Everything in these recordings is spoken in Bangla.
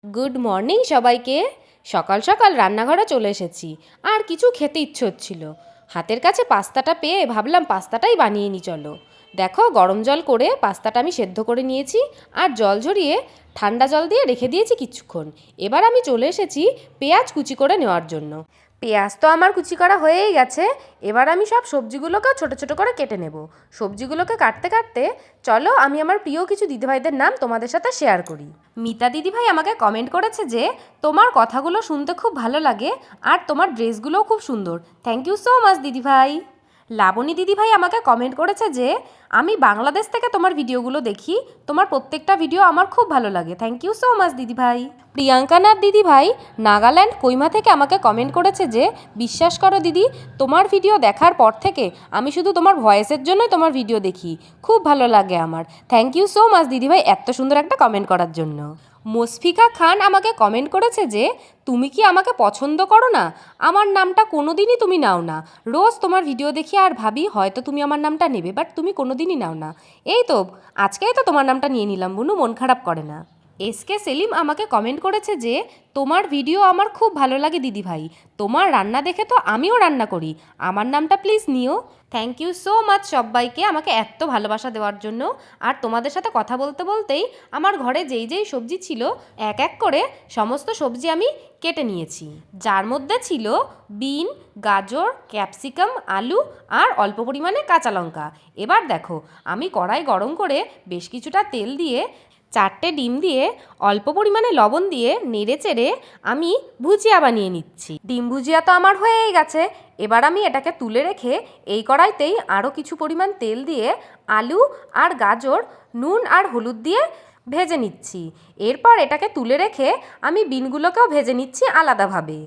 গুড মর্নিং সবাইকে। সকাল সকাল রান্নাঘরে চলে এসেছি, আর কিছু খেতে ইচ্ছে হচ্ছিল। হাতের কাছে পাস্তাটা পেয়ে ভাবলাম পাস্তাটাই বানিয়ে নিই চলো। দেখো, গরম জল করে পাস্তাটা আমি সেদ্ধ করে নিয়েছি, আর জল ঝরিয়ে ঠান্ডা জল দিয়ে রেখে দিয়েছি কিছুক্ষণ। এবার আমি চলে এসেছি পেঁয়াজ কুচি করে নেওয়ার জন্য। পেঁয়াজ তো আমার কুচি করা হয়েই গেছে। এবার আমি সব সবজিগুলোকে ছোট ছোট করে কেটে নেব। সবজিগুলোকে কাটতে কাটতে চলো আমি আমার প্রিয় কিছু দিদিভাইদের নাম তোমাদের সাথে শেয়ার করি। মিতা দিদিভাই আমাকে কমেন্ট করেছে যে তোমার কথাগুলো শুনতে খুব ভালো লাগে, আর তোমার ড্রেসগুলোও খুব সুন্দর। থ্যাংক ইউ সো মাচ দিদিভাই। লাবণী দিদিভাই আমাকে কমেন্ট করেছে যে আমি বাংলাদেশ থেকে তোমার ভিডিওগুলো দেখি, তোমার প্রত্যেকটা ভিডিও আমার খুব ভালো লাগে। থ্যাংক ইউ সো মাচ দিদিভাই। প্রিয়াঙ্কা নাথ দিদিভাই নাগাল্যান্ড কৈমা থেকে আমাকে কমেন্ট করেছে যে বিশ্বাস করো দিদি, তোমার ভিডিও দেখার পর থেকে আমি শুধু তোমার ভয়েসের জন্যই তোমার ভিডিও দেখি, খুব ভালো লাগে আমার। থ্যাংক ইউ সো মাচ দিদিভাই এত সুন্দর একটা কমেন্ট করার জন্য। মুশফিকা খান আমাকে কমেন্ট করেছে যে তুমি কি আমাকে পছন্দ করো না? আমার নামটা কোনো দিনই তুমি নাও না। রোজ তোমার ভিডিও দেখি আর ভাবি হয়তো তুমি আমার নামটা নেবে, বাট তুমি কোনো দিনই নাও না। এই তো আজকেই তো তোমার নামটা নিয়ে নিলাম বুনু, মন খারাপ করে না। এসকে সেলিম আমাকে কমেন্ট করেছে যে তোমার ভিডিও আমার খুব ভালো লাগে দিদিভাই, তোমার রান্না দেখে তো আমিও রান্না করি, আমার নামটা প্লিজ নিও। থ্যাংক ইউ সো মাচ সবাইকে আমাকে এত ভালোবাসা দেওয়ার জন্য। আর তোমাদের সাথে কথা বলতে বলতেই আমার ঘরে যেই যেই সবজি ছিল এক এক করে সমস্ত সবজি আমি কেটে নিয়েছি, যার মধ্যে ছিল বিন, গাজর, ক্যাপসিকাম, আলু আর অল্প পরিমাণে কাঁচা লঙ্কা। এবার দেখো, আমি কড়াই গরম করে বেশ কিছুটা তেল দিয়ে 4টে ডিম দিয়ে অল্প পরিমাণে লবণ দিয়ে নেড়ে চেড়ে আমি ভুজিয়া বানিয়ে নিচ্ছি। ডিম ভুজিয়া তো আমার হয়েই গেছে। এবার আমি এটাকে তুলে রেখে এই কড়াইতেই আরও কিছু পরিমাণ তেল দিয়ে আলু আর গাজর নুন আর হলুদ দিয়ে ভেজে নিচ্ছি। এরপর এটাকে তুলে রেখে আমি বিনগুলোকেও ভেজে নিচ্ছি আলাদাভাবে।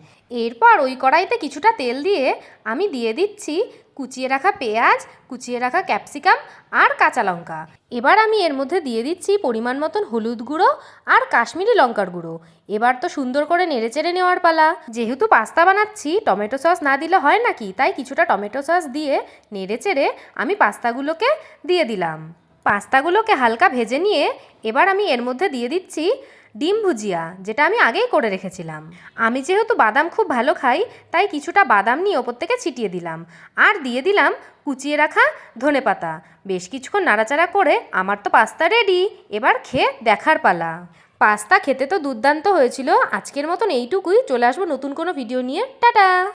এরপর ওই কড়াইতে কিছুটা তেল দিয়ে আমি দিয়ে দিচ্ছি কুচিয়ে রাখা পেঁয়াজ, কুচিয়ে রাখা ক্যাপসিকাম আর কাঁচা লঙ্কা। এবার আমি এর মধ্যে দিয়ে দিচ্ছি পরিমাণ মতন হলুদ গুঁড়ো আর কাশ্মীরি লঙ্কার গুঁড়ো। এবার তো সুন্দর করে নেড়েচেড়ে নেওয়ার পালা। যেহেতু পাস্তা বানাচ্ছি, টমেটো সস না দিলে হয় নাকি, তাই কিছুটা টমেটো সস দিয়ে নেড়েচেড়ে আমি পাস্তাগুলোকে দিয়ে দিলাম। পাস্তাগুলোকে হালকা ভেজে নিয়ে এবার আমি এর মধ্যে দিয়ে দিচ্ছি ডিম ভুজিয়া, যেটা আমি আগেই করে রেখেছিলাম। আমি যেহেতু বাদাম খুব ভালো খাই, তাই কিছুটা বাদাম নিয়ে ওপর থেকে ছিটিয়ে দিলাম, আর দিয়ে দিলাম কুচিয়ে রাখা ধনেপাতা। বেশ কিছুক্ষণ নাড়াচাড়া করে আমার তো পাস্তা রেডি। এবার খেয়ে দেখার পালা। পাস্তা খেতে তো দুর্দান্ত হয়েছিল। আজকের মতন এইটুকুই, চলে আসবো নতুন কোনো ভিডিও নিয়ে। টাটা।